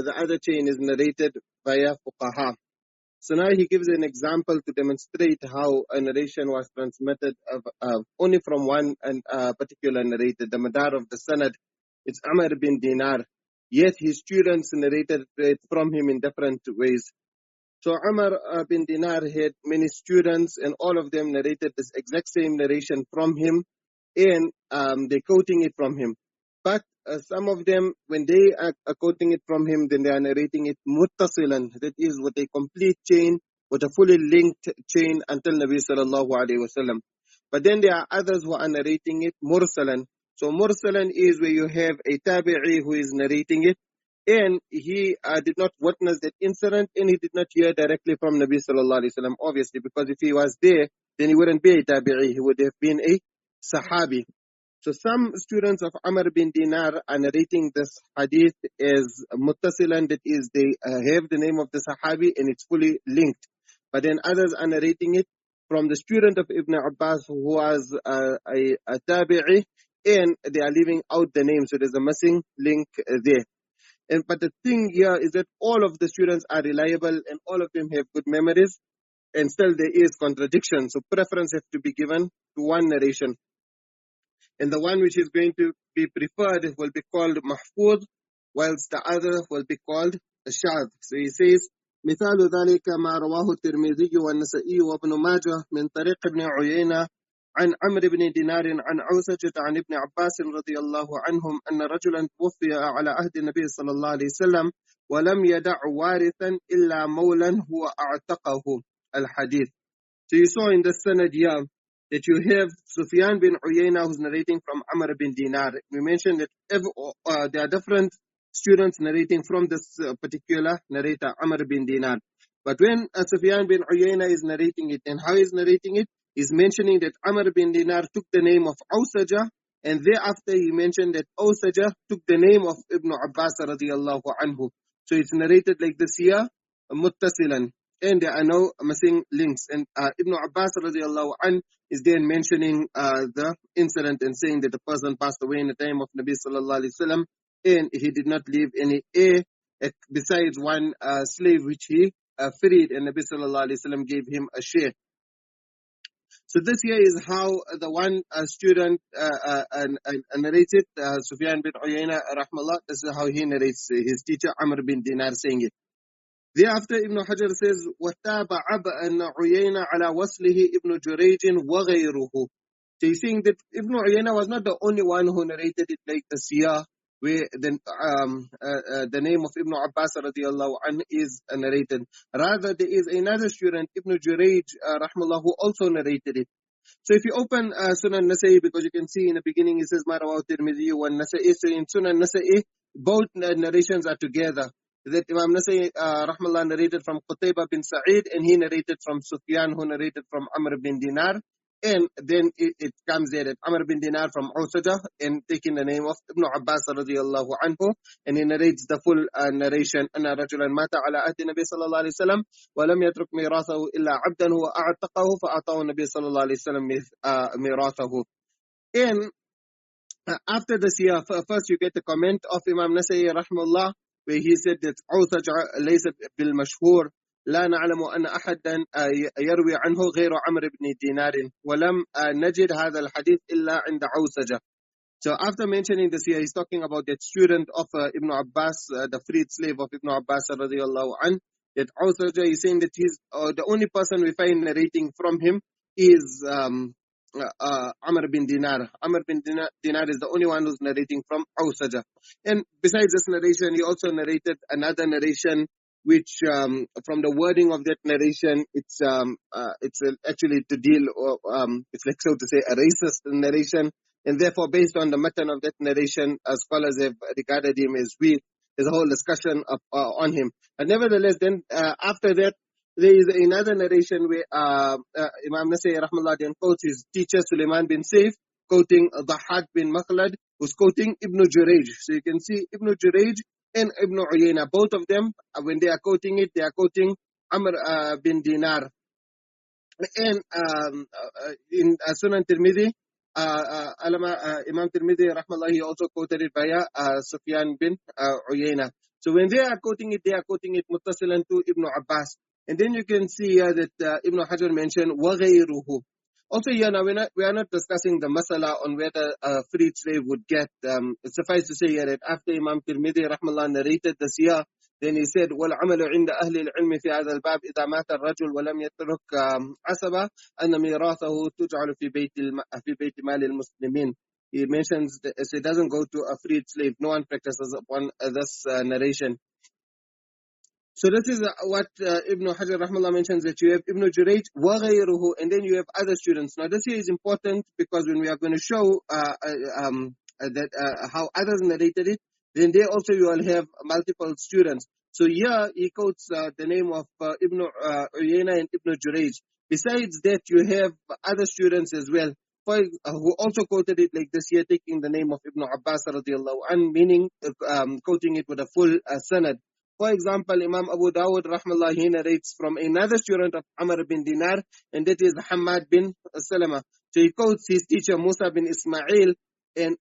the other chain is narrated via fuqaha. So now he gives an example to demonstrate how a narration was transmitted only from one particular narrator. The madar of the sanad, it's Amr bin Dinar. Yet his students narrated it from him in different ways. So Amr bin Dinar had many students, and all of them narrated this exact same narration from him, and they're quoting it from him. But some of them, when they are quoting it from him, then they are narrating it muttasilan, that is with a complete chain, with a fully linked chain until Nabi sallallahu alaihi wasallam. But then there are others who are narrating it mursalan. So mursalan is where you have a tabi'i who is narrating it, and he did not witness that incident, and he did not hear directly from Nabi sallallahu alaihi wasallam, obviously, because if he was there, then he wouldn't be a tabi'i, he would have been a sahabi. So some students of Amr bin Dinar are narrating this hadith as muttasilan, that is, they have the name of the sahabi and it's fully linked. But then others are narrating it from the student of Ibn Abbas who was a tabi'i, and they are leaving out the name, so there's a missing link there. But the thing here is that all of the students are reliable and all of them have good memories, and still there is contradiction. So preference has to be given to one narration. And the one which is going to be preferred will be called mahfuz, whilst the other will be called shādh. So he says, مثال ذلك ما رواه الترمذي والنسائي وابن ماجه من طريق ابن عيينة عن عمرو بن دينار عن عوسجة عن ابن عباس رضي الله عنهم أن رجلا توفي على عهد النبي صلى الله عليه وسلم ولم يدع وارثا إلا مولا هو أعتقه الحديث. So you saw in the sanad here that you have Sufyan bin Uyayna who's narrating from Amr bin Dinar. We mentioned that there are different students narrating from this particular narrator, Amr bin Dinar. But when Sufyan bin Uyayna is narrating it, and how he's narrating it, he's mentioning that Amr bin Dinar took the name of Awsaja, and thereafter he mentioned that Awsaja took the name of Ibn Abbas radiyallahu anhu. So it's narrated like this here, muttasilan, and there are no missing links. And Ibn Abbas radiyallahu anhu is then mentioning the incident and saying that the person passed away in the time of Nabi sallallahu alaihi wasallam, and he did not leave any heir besides one slave which he freed, and Nabi sallallahu alaihi wasallam gave him a share. So this here is how the one student narrated, Sufyan bin Uyayna rahmallah. This is how he narrates his teacher Amr bin Dinar saying it. Thereafter Ibn Hajar says, وَتَابَ عَبْءً عُيَيْنَ عَلَى وَصْلِهِ Ibn Jurayj وَغَيْرُهُ. So he's saying that Ibn Uyayna was not the only one who narrated it like the Siyah, where the name of Ibn Abbas radiyallahu anhu is narrated. Rather, there is another student, Ibn Jurayj rahmallah, who also narrated it. So if you open Sunan Nasa'i, because you can see in the beginning it says, مَا رَوَاهُ التِّرْمِذِيُّ وَالنَّسَائِيُّ. So in Sunan Nasa'i, both narrations are together. That Imam Nasa'i rahmallah narrated from Qutayba bin Sa'id, and he narrated from Sufyan, who narrated from Amr bin Dinar. And then it comes there that Amr bin Dinar from Awsaja, and taking the name of Ibn Abbas radiyallahu anhu, and he narrates the full narration. أن رجلا مات على عهد النبي صلى الله عليه وسلم ولم يترك ميراثه إلا عبدا هو أعتقه فأعطاه النبي صلى الله عليه وسلم ميراثه. And after this year, first you get the comment of Imam Nasa'i rahmallah, where he said that Awsaja ليس بالمشهور لا نعلم أن أحدا يروي عنه غير عمرو بن دينار ولم نجد هذا الحديث إلا عند عوسجة. So after mentioning this here, he's talking about that student of Ibn Abbas, the freed slave of Ibn Abbas radiyallahu anhu, that Awsaja is saying that he's the only person we find narrating from him is Amr bin Dinar. Amr bin Dinar is the only one who's narrating from Awsaja. And besides this narration, he also narrated another narration which from the wording of that narration, it's actually to deal, it's like so to say a racist narration, and therefore based on the matan of that narration, scholars have regarded him as weak. There's a whole discussion on him. And nevertheless, then after that, there is another narration where Imam Nasa'i rahmallah then quotes his teacher Sulaiman bin Saif, quoting Dhahak bin Makhlad, who's quoting Ibn Jurayj. So you can see Ibn Jurayj and Ibn Uyayna, both of them, when they are quoting it, they are quoting Amr bin Dinar. And in Sunan Tirmidhi, Imam Tirmidhi rahmallah, he also quoted it via Sufyan bin Uyayna. So when they are quoting it muttasilan to Ibn Abbas. And then you can see here that Ibn Hajar mentioned وَغَيْرُهُ. Also here now we are not discussing the masala on whether a freed slave would get, suffice to say here that after Imam Tirmidhi rahmallah narrated this here, then he said وَالْعَمَلُ عِنْدَ أَهْلِ الْعِلْمِ فِي هذا الباب إذا مات الرجل ولم يترك عصبة أن ميراثه تجعل في بيت مال المسلمين. He mentions that it doesn't go to a freed slave. No one practices upon this narration. So this is what Ibn Hajar rahmallah mentions, that you have Ibn Jurayj وَغَيْرُهُ, and then you have other students. Now this here is important because when we are going to show that how others narrated it, then there also you will have multiple students. So here he quotes the name of Ibn Uyayna and Ibn Jurayj. Besides that, you have other students as well, who also quoted it like this here, taking the name of Ibn Abbas radiallahu anhu, meaning quoting it with a full sanad. For example, Imam Abu Dawud rahmallah, he narrates from another student of Amr bin Dinar, and that is Hamad bin Salama. So he quotes his teacher Musa bin Ismail, and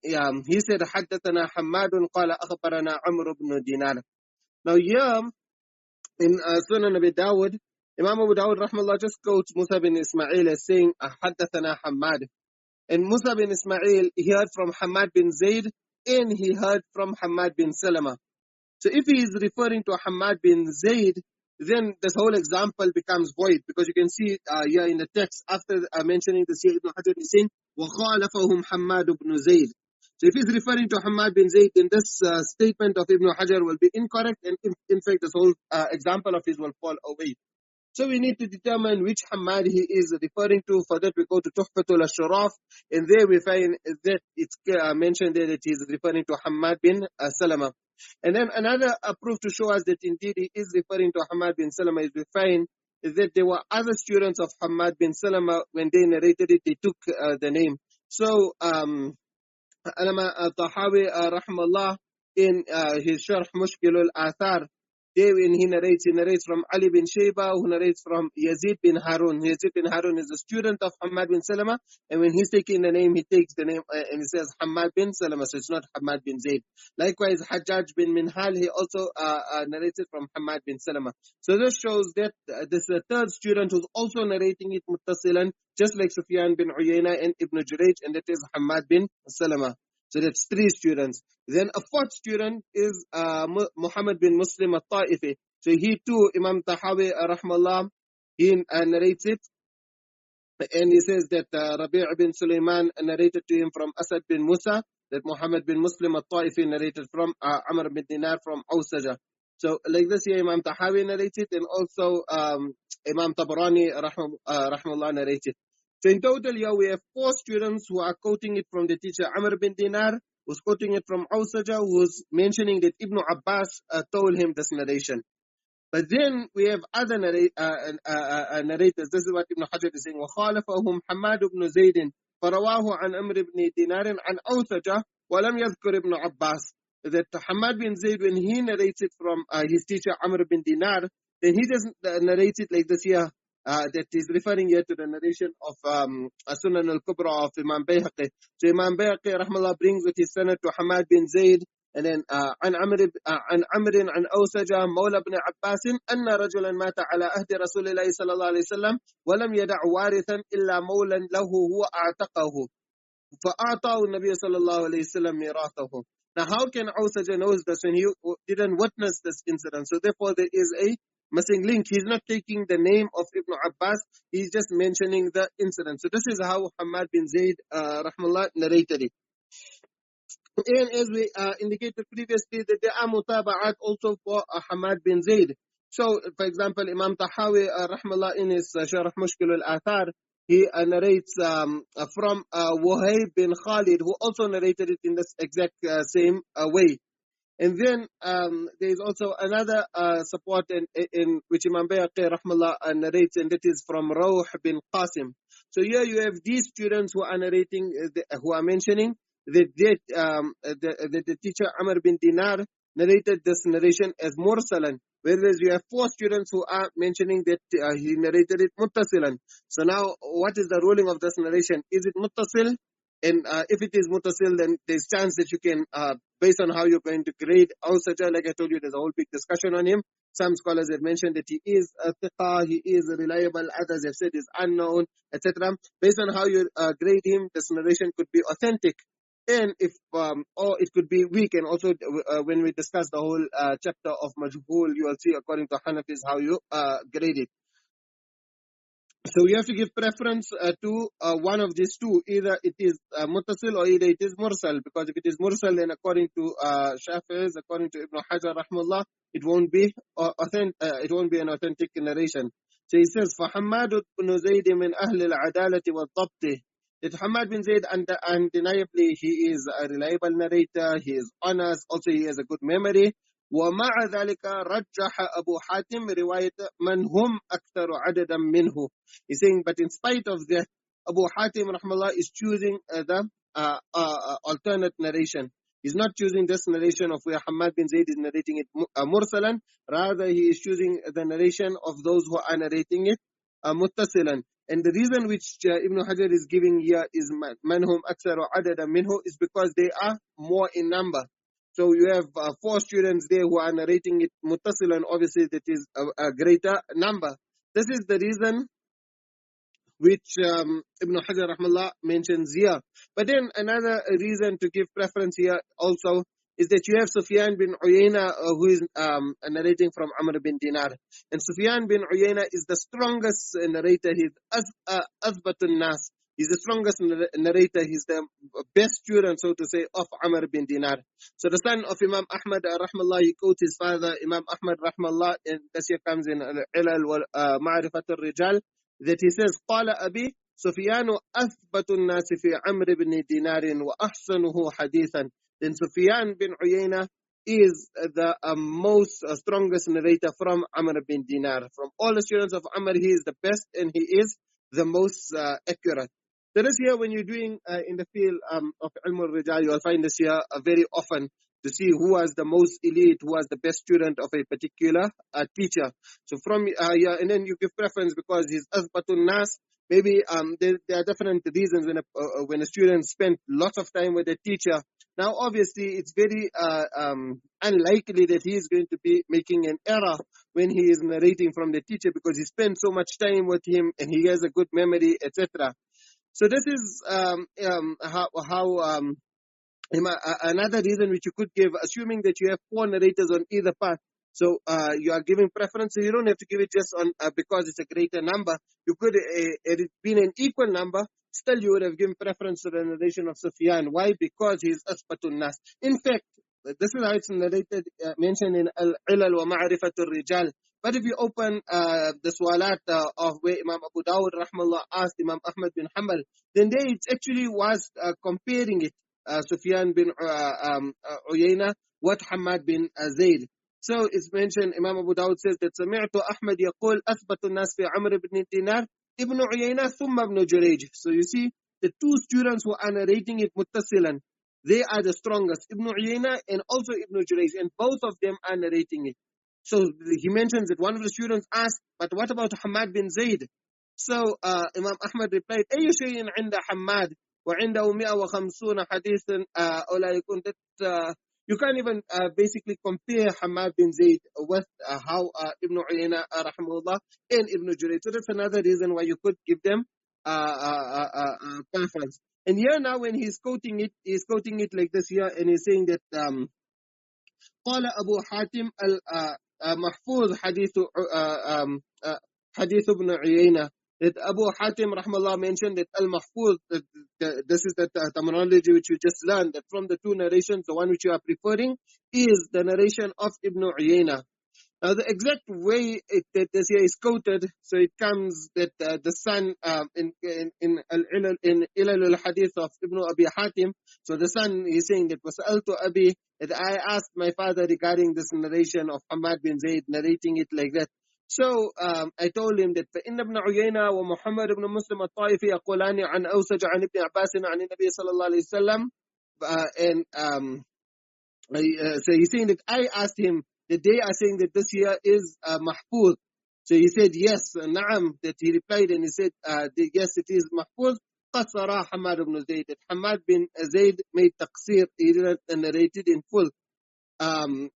he said, حدثنا حماد قال أخبرنا عمرو بن دينار. Now here in Sunan Abi Dawud, Imam Abu Dawud rahmallah just quotes Musa bin Ismail as saying, حدثنا Hamad. And Musa bin Ismail, he heard from Hamad bin Zayd, and he heard from Hamad bin Salama. So if he is referring to Hamad bin Zayd, then this whole example becomes void, because you can see here in the text, after mentioning the Ibn Hajar is saying, وَخَالَفَهُمْ حَمَّادُ بْنُ زَيْد. So if he's referring to Hamad bin Zayd, then this statement of Ibn Hajar will be incorrect, and in fact this whole example of his will fall away. So we need to determine which Hamad he is referring to. For that we go to Tuhfatul Ashraf, and there we find that it's mentioned there that he is referring to Hamad bin Salama. And then another proof to show us that indeed he is referring to Hamad bin Salama is we find is that there were other students of Hamad bin Salama. When they narrated it, they took the name. So Alama Tahawi rahmallah, in his Sharh Mushkil al-Athar, there when he narrates from Ali bin Shayba, who narrates from Yazid bin Harun. Yazid bin Harun is a student of Hamad bin Salama, and when he's taking the name, he takes the name and he says Hamad bin Salama, so it's not Hamad bin Zayd. Likewise, Hajjaj bin Minhal, he also narrated from Hamad bin Salama. So this shows that this third student who's also narrating it muttasilan, just like Sufyan bin Uyayna and Ibn Jurayj, and that is Hamad bin Salama. So that's three students. Then a fourth student is Muhammad bin Muslim al-Ta'ifi. So he too, Imam Tahawi rahmallah, he narrates it. And he says that Rabi' bin Sulaiman narrated to him from Asad bin Musa, that Muhammad bin Muslim al-Ta'ifi narrated from Amr bin Dinar from Awsaja. So like this here, Imam Tahawi narrates it, and also Imam Tabarani rahmallah narrates it. So in total here we have four students who are quoting it from the teacher Amr bin Dinar, who's quoting it from Awsaja, who's mentioning that Ibn Abbas told him this narration. But then we have other narrators. This is what Ibn Hajar is saying. وَخَالَفَهُمْ حَمَّادُ بْنُ زَيْدٍ فَرَوَاهُ عَنْ أَمْرِ بْنِ دِينَارٍ عَنْ أَوْسَجَةٍ وَلَمْ يَذْكُرْ Ibn Abbas. That Hamad bin Zayd, when he narrates it from his teacher Amr bin Dinar, then he doesn't narrate it like this here. That is referring here to the narration of Sunan al-Kubra of Imam Bayhaqi. So Imam Bayhaqi rahmallah brings with his sanad to Hamad bin Zayd, and then عن عمرو عن أوسجة مولى بن عباس أن رجلا مات على عهد رسول الله صلى الله عليه وسلم ولم يدع وارثا إلا مولا له هو أعتقه فأعطاه النبي صلى الله عليه وسلم ميراثه. Now how can Awsaja knows this when he didn't witness this incident? So therefore there is a missing link. He's not taking the name of Ibn Abbas, he's just mentioning the incident. So this is how Hamad bin Zayd rahmallah narrated it. And as we indicated previously, that there are mutaba'at also for Hamad bin Zayd. So, for example, Imam Tahawi rahmallah in his Sharh Mushkil al-Athar, he narrates from Wahayb bin Khalid, who also narrated it in this exact same way. And then there is also another support in which Imam Bayhaqi rahmallah narrates, and that is from Rawh bin Qasim. So here you have these students who are narrating, who are mentioning that the teacher Amr bin Dinar narrated this narration as mursalan, whereas you have four students who are mentioning that he narrated it muttasilan. So now, what is the ruling of this narration? Is it muttasil? And if it is mutasil, then there's chance that you can, based on how you're going to grade Awsaja, like I told you, there's a whole big discussion on him. Some scholars have mentioned that he is a thiqa, he is reliable, others have said is unknown, etc. Based on how you grade him, this narration could be authentic. And if, or it could be weak. And also, when we discuss the whole chapter of Majhul, you will see according to Hanafis how you grade it. So you have to give preference to one of these two. Either it is muttasil or either it is mursal. Because if it is mursal, then according to Shafi'is, according to Ibn Hajar rahmallah, it won't be authentic. It won't be an authentic narration. So he says, فَحَمَّادُ بْنُ زَيْدٍ مِنْ أَهْلِ الْعَدَالَةِ وَالضَّبْطِ. That Hamad bin Zayd, undeniably, he is a reliable narrator. He is honest. Also, he has a good memory. ومع ذلك رجح أبو حاتم رواية من هم أكثر عددا منه. He's saying, but in spite of that, Abu Hatim rahmallah is choosing the alternate narration. He's not choosing this narration of where Hamad bin Zayd is narrating it mursalan. Rather, he is choosing the narration of those who are narrating it muttasilan. And the reason which Ibn Hajar is giving here is manhum aksaru adada minhu is because they are more in number. So you have 4 students there who are narrating it muttasilan. Obviously, that is a greater number. This is the reason which Ibn Hajar rahmallah mentions here. But then another reason to give preference here also is that you have Sufyan bin Uyayna who is narrating from Amr bin Dinar. And Sufyan bin Uyayna is the strongest narrator. He's azbatun nas. He's the strongest narrator. He's the best student, so to say, of Amr bin Dinar. So the son of Imam Ahmad rahmallah, he quotes his father, Imam Ahmad rahmallah, and this here comes in Ilal wa Ma'rifat al-Rijal, that he says, قال أبي سفيان أثبت الناس في عمرو بن دينار وأحسنه حديثا. Then Sufyan bin Uyayna is the most strongest narrator from Amr bin Dinar. From all the students of Amr, he is the best and he is the most accurate. So this here, when you're doing in the field of Ilm al-Rijal, you will find this here very often to see who was the most elite, who was the best student of a particular teacher. So from here, and then you give preference because he's azbatun nas. Maybe there are different reasons when a student spent lots of time with a teacher. Now, obviously, it's very unlikely that he is going to be making an error when he is narrating from the teacher because he spent so much time with him and he has a good memory, etc. So this is how another reason which you could give, assuming that you have 4 narrators on either part. So you are giving preference. So you don't have to give it just on because it's a greater number. You could, had it been an equal number, still you would have given preference to the narration of Sufyan. Why? Because he's asbatun nas. In fact, this is how it's narrated, mentioned in Al-Ilal wa Ma'rifatul Rijal. But if you open the Swalat of where Imam Abu Dawud rahmallah asked Imam Ahmad bin Hanbal, then there it actually was comparing it, Sufyan bin Uyayna, what Hamad bin Zayd. So it's mentioned, Imam Abu Dawud says that سمعت أحمد يقول أثبت الناس في عمرو بن دينار ابن عيينة ثم ابن جريج. So you see, the 2 students who are narrating it muttasilan, they are the strongest, Ibn Uyayna and also Ibn Jurayj, and both of them are narrating it. So he mentions that one of the students asked, but what about Hamad bin Zayd? So Imam Ahmad replied, أي شيء عند حماد وعنده 150 حديثا أولا يكون that you can't even basically compare Hamad bin Zayd with how Ibn Uyayna rahimahullah and Ibn Jurayj. So that's another reason why you could give them preference. And here now when he's quoting it like this here, and he's saying that قال أبو حاتم المحفوظ حديث ابن عيينة. That Abu Hatim rahmallah mentioned that al-mahfuz, this is the terminology which you just learned, that from the 2 narrations, the one which you are preferring is the narration of Ibn Uyayna. Now the exact way that this here is quoted, so it comes that the son in Ilal al-Hadith of Ibn Abi Hatim, so the son is saying that وَسَأَلْتُ أَبِي, that I asked my father regarding this narration of Hamad bin Zayd, narrating it like that. So I told him that فإن ابن عيينة ومحمد بن مسلم الطائفي يقولان عن أوسج عن ابن عباس عن النبي صلى الله عليه وسلم. And so he's saying that I asked him that they are saying that this here is mahfuz. So he said yes, na'am, that he replied and he said yes, it is mahfuz. قصر حماد بن زيد. Hamad bin Zayd made taqsir, he didn't narrate it in full. And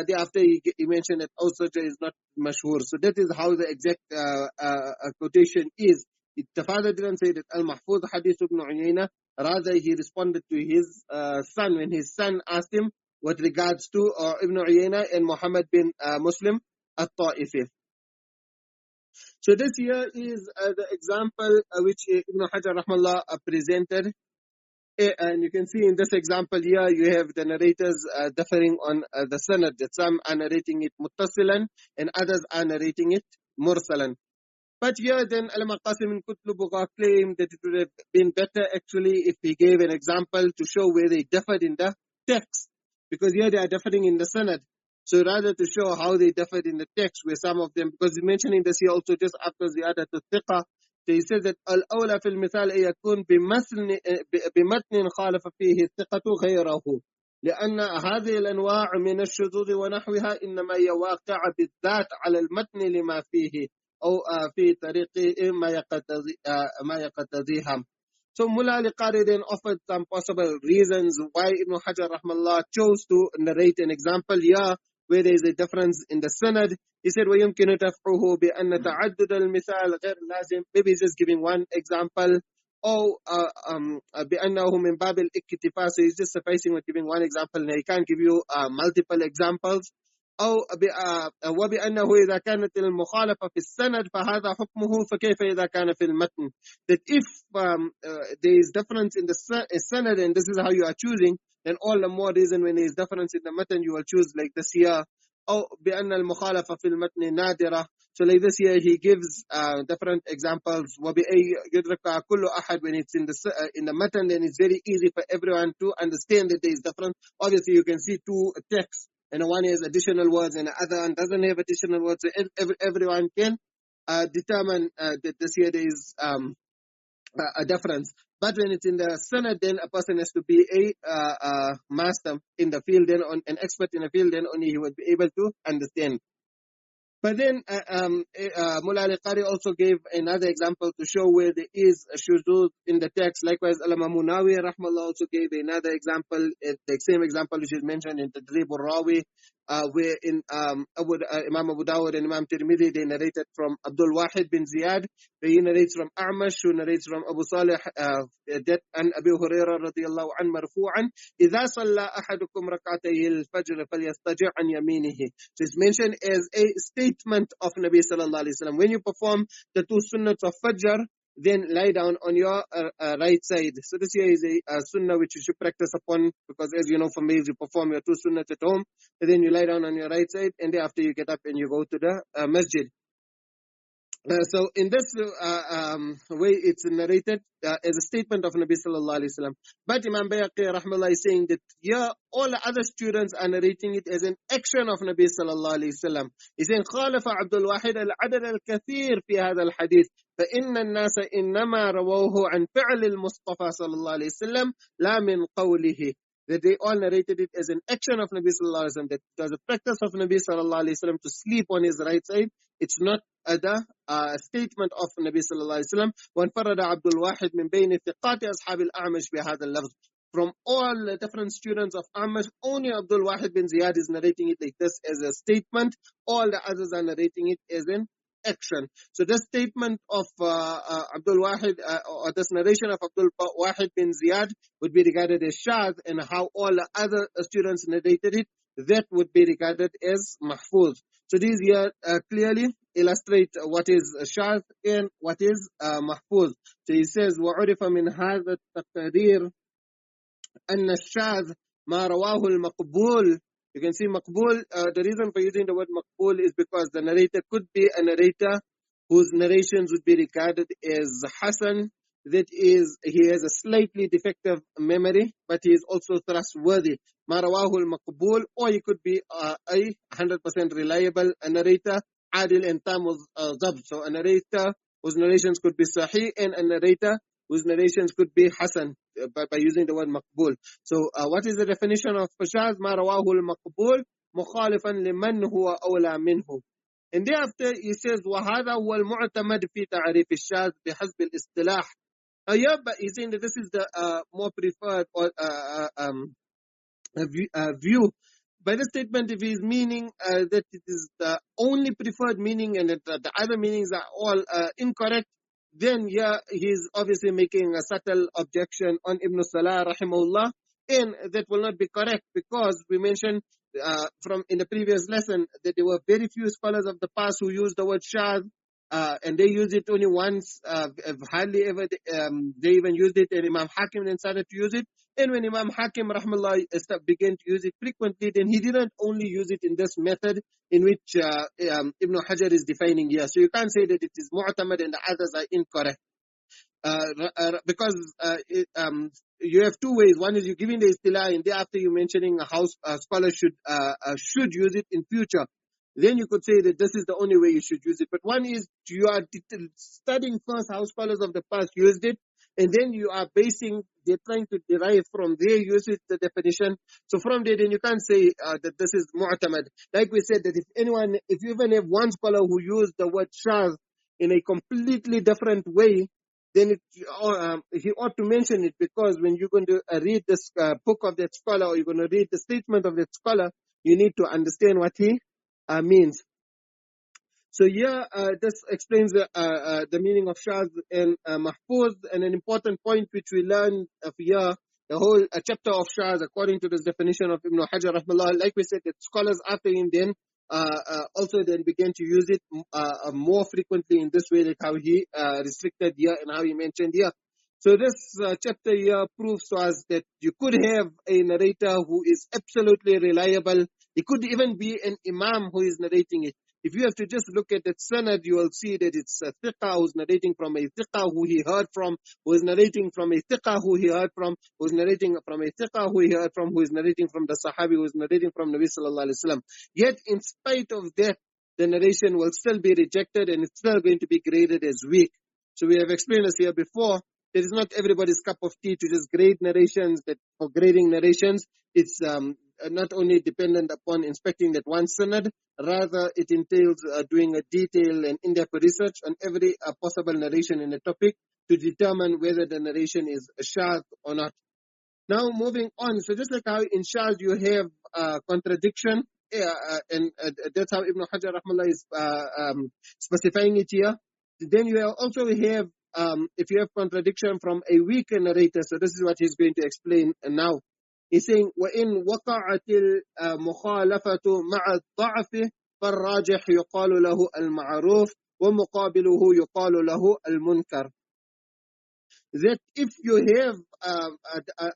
thereafter he mentioned that Awsaja is not mashhur. So that is how the exact quotation is. The father didn't say that al-mahfuz hadith ibn Uyayna, rather he responded to his son when his son asked him with regards to Ibn Uyayna and Muhammad bin Muslim at-Ta'ifi. So this here is the example which Ibn Hajar rahmallah presented. And you can see in this example here, you have the narrators differing on the sanad, that some are narrating it muttasilan and others are narrating it mursalan. But here then Al-Maqasim in Kutlubugha claimed that it would have been better actually if he gave an example to show where they differed in the text. Because here they are differing in the sanad. So rather to show how they differed in the text, where some of them, because he's mentioning this here also just after Ziyadatul Thiqa, so he says that الأولى في المثال أن يكون بمتن خالف فيه الثقة غيره لأن هذه الأنواع من الشذوذ ونحوها إنما هي واقعة بالذات على المتن لما فيه أو في طريق ما يقتضيها. So Mullah al-Qari then offered some possible reasons why Ibn Hajar rahmallah chose to narrate an example here where there is a difference in the sanad. He said, وَيُمْكِنُ تَفْعُهُ بِأَنَّ تَعَدُّدَ الْمِثَالِ غَيْرْ لَازِمٍ. Maybe he's just giving one example. Or بِأَنَّهُ مِنْ بَابِ الْإِكْتِفَاءِ. So he's just sufficing with giving one example. Now he can't give you multiple examples. أو وبأنه إذا كانت المخالفة في السند فهذا حكمه فكيف إذا كان في المتن. That if there is difference in the sanad and this is how you are choosing, then all the more reason when there is difference in the matan you will choose like this here. أو بأن المخالفة في المتن نادرة. So like this here he gives different examples. وبأي يدرك كل أحد, when it's in the matan then it's very easy for everyone to understand that there is difference. Obviously you can see two texts, and one has additional words and the other one doesn't have additional words. So everyone can determine that this here there is a difference. But when it's in the sanad, then a person has to be a master in the field, then an expert in the field, then only he would be able to understand. But then Mullah al-Qari also gave another example to show where there is a shuzuz in the text. Likewise, Al-Imam Munawi rahmallah also gave another example, the same example which is mentioned in Tadrib al-Rawi, where in Imam Abu Dawud and Imam Tirmidhi, they narrated from Abdul Wahid bin Ziyad, he narrates from A'mash, who narrates from Abu Salih, and Abu Hurairah radiyallahu an marfu'an, إِذَا صَلَّى أَحَدُكُمْ رَكْعَتَيْهِ الْفَجْرِ فَلْيَسْتَجِعْ عَنْ يَمِينِهِ. So it's mentioned as a statement of Nabi sallallahu alayhi wa sallam. When you perform the two sunnats of Fajr, then lie down on your right side. So this here is a sunnah which you should practice upon, because as you know from males, you perform your two sunnats at home, and then you lie down on your right side, and thereafter you get up and you go to the masjid. So in this way, it's narrated as a statement of Nabi sallallahu alaihi wasallam. But Imam Bayhaqi rahmallah is saying that all the other students are narrating it as an action of Nabi sallallahu alaihi wasallam. He's saying خالف عبد الواحد العدد الكثير في هذا الحديث فإن الناس إنما رووه عن فعل المصطفى صلى الله عليه وسلم لا من قوله. That they all narrated it as an action of Nabi sallallahu alaihi wasallam, that it was a practice of Nabi sallallahu alaihi wasallam to sleep on his right side. It's not the statement of Nabi sallallahu alaihi wasallam. وانفرد عبد الواحد من بين ثقات أصحاب الأعمش بهذا اللفظ. From all the different students of Amash, only Abdul Wahid bin Ziyad is narrating it like this as a statement. All the others are narrating it as an action. So this statement of Abdul Wahid, or this narration of Abdul Wahid bin Ziyad would be regarded as Shādh, and how all the other students narrated it, that would be regarded as Mahfuz. So these here clearly illustrate what is Shādh and what is Mahfuz. So he says, وَعُرِفَ مِنْ هَذَا التَّقْدِيرِ أن الشاذ ما رواه المقبول. You can see maqbul, the reason for using the word maqbul is because the narrator could be a narrator whose narrations would be regarded as Hasan, that is, he has a slightly defective memory, but he is also trustworthy. ما رواه المقبول, or he could be a 100% reliable narrator, adil and tam zabt. So a narrator whose narrations could be sahih, and a narrator whose narrations could be Hasan, by using the word maqbul. So what is the definition of Shādh? ما رواه المقبول مخالفا لمن هو أولى منه. And thereafter he says وهذا هو المعتمد في تعريف الشاذ بحسب الاصطلاح. Yeah, but he's saying that this is the more preferred or view. By the statement, if he's meaning that it is the only preferred meaning and that the other meanings are all incorrect, then yeah, he's obviously making a subtle objection on Ibn Salah rahimahullah, and that will not be correct because we mentioned from in the previous lesson that there were very few scholars of the past who used the word Shādh, and they used it only once, hardly ever they even used it, and Imam Hakim then started to use it. And when Imam Hakim rahmallah began to use it frequently, then he didn't only use it in this method in which Ibn Hajar is defining here. So you can't say that it is mu'tamad and the others are incorrect. Because you have two ways. One is you're giving the istilah, and thereafter you're mentioning how scholars should use it in future. Then you could say that this is the only way you should use it. But one is you are studying first how scholars of the past used it, and then you are they're trying to derive from their usage the definition. So from there, then you can't say that this is mu'tamad. Like we said, that if you even have one scholar who used the word Shādh in a completely different way, then he ought to mention it, because when you're going to read this book of that scholar, or you're going to read the statement of that scholar, you need to understand what he means. So here, this explains the meaning of Shādh and Mahfuz, and an important point which we learn of here, the whole chapter of Shādh, according to this definition of Ibn Hajar rahmallah, like we said, that scholars after him then also then began to use it more frequently in this way, like how he restricted here and how he mentioned here. So this chapter here proves to us that you could have a narrator who is absolutely reliable. It could even be an imam who is narrating it. If you have to just look at that sanad, you will see that it's a thiqah who's narrating from a thiqah who he heard from, who is narrating from a thiqah who he heard from, who is narrating from a thiqah who he heard from, who is narrating from the sahabi, who is narrating from Nabi sallallahu alaihi wasallam. Yet, in spite of that, the narration will still be rejected and it's still going to be graded as weak. So we have explained this here before. It is not everybody's cup of tea to just grade narrations. That for grading narrations, it's not only dependent upon inspecting that one sanad, rather it entails doing a detailed and in-depth research on every possible narration in a topic to determine whether the narration is Shādh or not. Now moving on, so just like how in Shādh you have contradiction, and that's how Ibn Hajar rahmallah is specifying it here. Then you also have, if you have contradiction from a weak narrator, so this is what he's going to explain now. He's saying, وَإِنْ وَقَعَتِ الْمُخَالَفَةُ مَعَ الضَّعْفِ فَالرَّاجِحُ يُقَالُ لَهُ الْمَعْرُوفُ وَمُقَابِلُهُ يُقَالُ لَهُ الْمُنْكَرُ. That if you have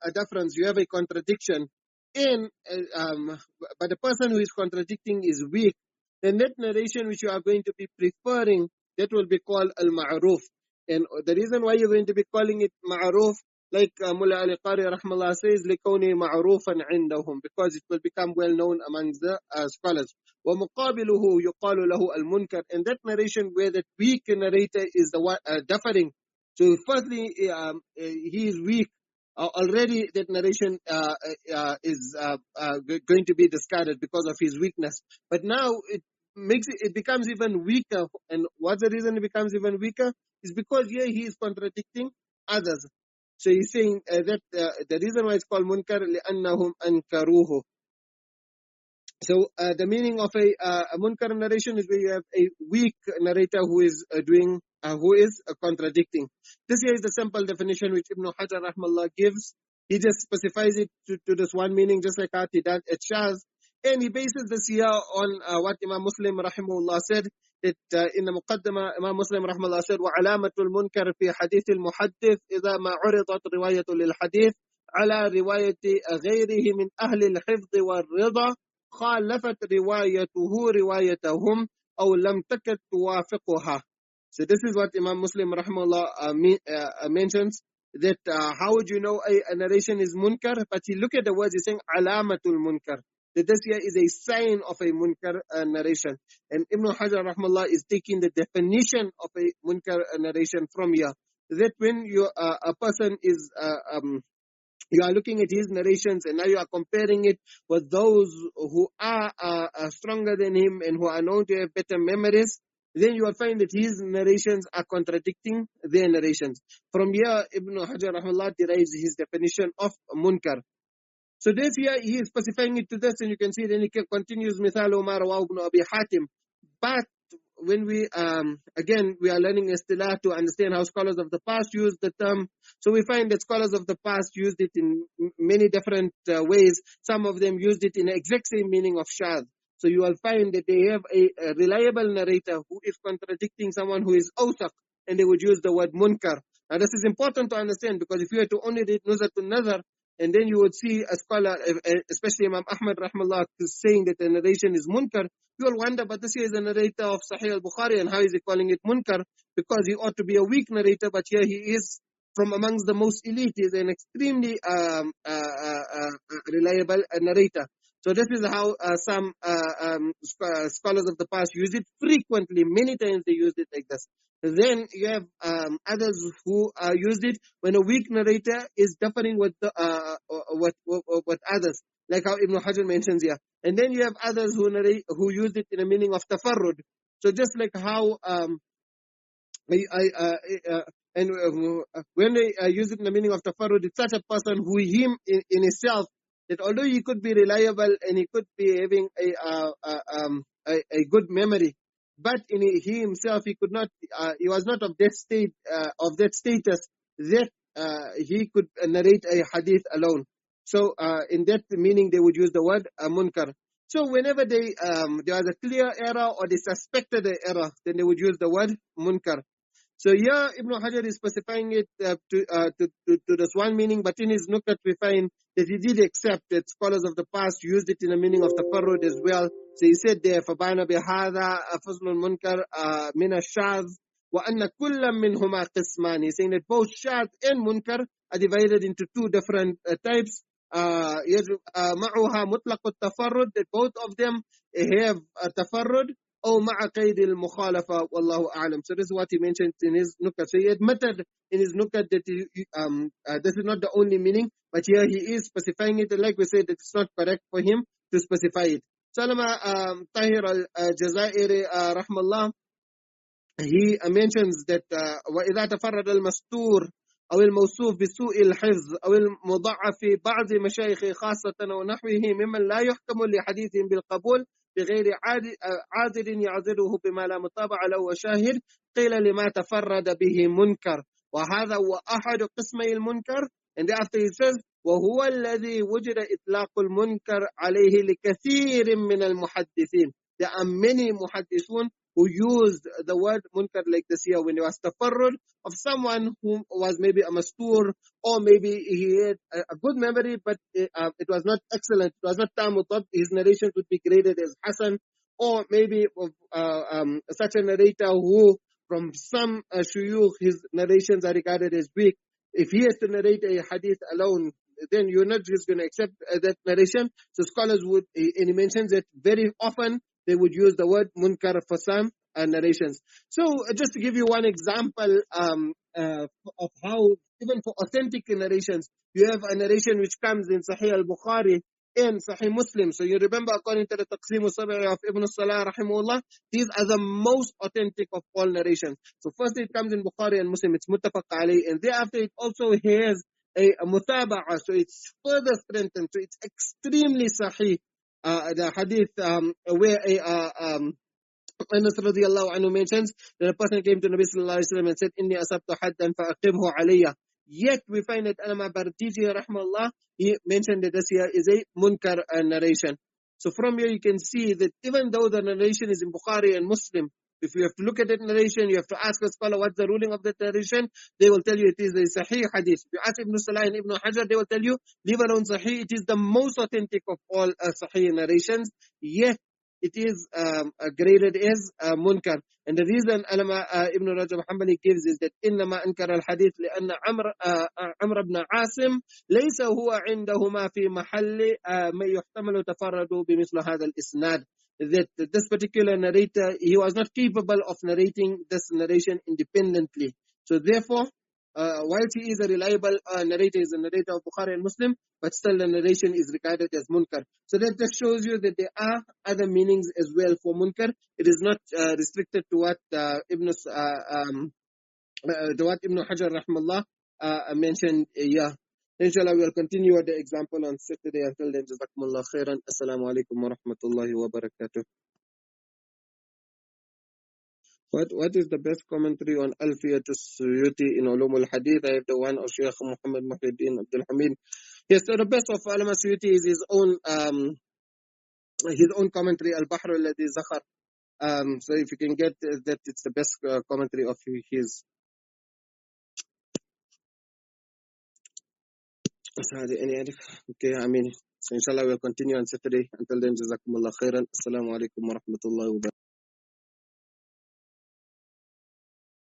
a difference, you have a contradiction, but the person who is contradicting is weak, then that narration which you are going to be preferring, that will be called al-ma'ruf. And the reason why you're going to be calling it ma'ruf, like Mullah Ali Qari rahmallah says, لِكَوْنِي مَعْرُوفًا عِنْدَهُم, because it will become well known among the scholars. وَمُقَابِلُهُ يُقَالُ لَهُ الْمُنْكَرُ, and that narration where that weak narrator is the one differing. So firstly, he is weak. Already that narration is going to be discarded because of his weakness. But now it becomes even weaker. And what's the reason it becomes even weaker? Is because here he is contradicting others. So he's saying that the reason why it's called munkar لأنهم أنكروه. So the meaning of a munkar narration is where you have a weak narrator who is contradicting. This here is the simple definition which Ibn Hajar rahmallah gives. He just specifies it to this one meaning, just like how he did at Shādh. And he bases this here on what Imam Muslim rahimahullah said, that in the Muqaddimah, Imam Muslim rahimahullah said, وَعَلَامَةُ الْمُنْكَرِ فِي حَدِيثِ الْمُحَدِّثِ إِذَا مَا عُرِضَتْ رِوَايَةٌ لِلْحَدِيثِ على رواية غيره من أهل الحفظ والرضا خالفت روايته روايتهم أو لم تكد توافقها. So this is what Imam Muslim rahimahullah mentions, that how would you know a narration is munkar? But he look at the words, he's saying alamatul munkar, that this here is a sign of a munkar narration. And Ibn Hajar rahimahullah is taking the definition of a munkar narration from here, that when you a person is you are looking at his narrations and now you are comparing it with those who are stronger than him and who are known to have better memories, then you will find that his narrations are contradicting their narrations. From here, Ibn Hajar rahimahullah derives his definition of munkar. So this here, he is specifying it to this, and you can see then he continues, مثال ما رواه ابن أبي حاتم. But when we, again, we are learning istilah to understand how scholars of the past use the term. So we find that scholars of the past used it in many different ways. Some of them used it in the exact same meaning of Shādh. So you will find that they have a reliable narrator who is contradicting someone who is awsaq, and they would use the word munkar. Now this is important to understand, because if you were to only read Nuzha an-Naḍar, and then you would see a scholar, especially Imam Ahmad rahmallah, saying that the narration is munkar, you will wonder, but this here is a narrator of Sahih al-Bukhari, and how is he calling it munkar? Because he ought to be a weak narrator, but here he is from amongst the most elite. He is an extremely reliable narrator. So this is how some scholars of the past use it frequently. Many times they used it like this. Then you have others who used it when a weak narrator is differing with the, with others, like how Ibn Hajar mentions here. And then you have others who used it in a meaning of tafarrud. So just like how when they use it in the meaning of tafarrud, it's such a person who him in himself, that although he could be reliable and he could be having a good memory, but he himself, he could not, he was not of that state, of that status that he could narrate a hadith alone. So in that meaning, they would use the word munkar. So whenever there was a clear error or they suspected an error, then they would use the word munkar. So here Ibn Hajar is specifying it to this one meaning, but in his nukat we find that he did accept that scholars of the past used it in the meaning of tafarrud as well. So he said there, فَبَانَ بِهَذَا فَصْلُ الْمُنْكَرِ مِنَ الشَّاذِ وَأَنَّ كُلًّا مِنْهُمَا قِسْمَانِ. He's saying that both shadh and munkar are divided into two different types. مَعُهَا مُطْلَقُ التَّفَرُّد, that both of them have tafarrud, أو مع قيد المخالفة والله أعلم. So this is what he mentioned in his nukat. So he admitted in his nukat that this is not the only meaning, but here he is specifying it, and like we said, it's not correct for him to specify it. Salama Tahir al-Jazairi rahmallah, he mentions that وإذا تفرد المستور أو الموصوف بسوء الحفظ أو المضاعف في بعض مشايخ خاصة ونحوه ممن لا يحكم لحديثهم بالقبول بغير عاذر يعذره بما لا مطابع له وشاهد، قيل لما تفرد به منكر، وهذا هو أحد قسمي المنكر. And after he says وهو الذي وجد إطلاق المنكر عليه لكثير من المحدثين. There are many muhaddithun who used the word munkar like this here when it was tafarrud of someone who was maybe a mastur, or maybe he had a good memory, but it was not excellent, it was not tamutab, his narrations would be graded as hasan, or maybe such a narrator who from some shuyukh his narrations are regarded as weak. If he has to narrate a hadith alone, then you're not just going to accept that narration. So scholars would, and he mentions that very often they would use the word munkar for some narrations. So just to give you one example of how, even for authentic narrations, you have a narration which comes in Sahih al-Bukhari and Sahih Muslim. So you remember, according to the Taqsim al-Sab'i of Ibn Salah rahimahullah, these are the most authentic of all narrations. So first it comes in Bukhari and Muslim, it's muttafaq alayh, and thereafter it also has a mutaba'a, so it's further strengthened, so it's extremely sahih. The hadith where Anas radiallahu anhu mentions that a person came to Nabi sallallahu alayhi wa sallam and said, Inni asabtu haddan fa'aqimhu alayya. Yet we find that Alama Bardiji rahmallah, he mentioned that this here is a munkar narration. So from here you can see that even though the narration is in Bukhari and Muslim, if you have to look at that narration, you have to ask a scholar what's the ruling of that narration, they will tell you it is a sahih hadith. If you ask Ibn Salah and Ibn Hajar, they will tell you, leave alone sahih, it is the most authentic of all sahih narrations, yet it is graded as munkar. And the reason Ibn Rajab Hanbali gives is that إنما أنكر الحديث لأن عمرو بن عاصم ليس هو عندهما في محل ما يحتمل تفرد بمثل هذا الإسناد. That this particular narrator, he was not capable of narrating this narration independently. So therefore, while he is a reliable narrator, is a narrator of Bukhari and Muslim, but still the narration is regarded as munkar. So that just shows you that there are other meanings as well for munkar. It is not restricted to what Ibn Hajar rahmallah mentioned. Yeah. Inshallah, we'll continue with the example on Saturday. Until then, jazakumullah khairan. Assalamu alaikum wa rahmatullahi wa barakatuh. What is the best commentary on Alfiyat al-Suyuti in Ulum al-Hadith? I have the one of Shaykh Muhammad Muhyiddin Abdul Hamid. Yes, so the best of Ulama Suyuti is his own commentary, Al-Bahr alladhi Zakhar. So if you can get that, it's the best commentary of his. Okay, I mean, so inshallah we'll continue on Saturday. Until then, jazakumullah khairan. Assalamu alaikum wa rahmatullahi wa barakatuh.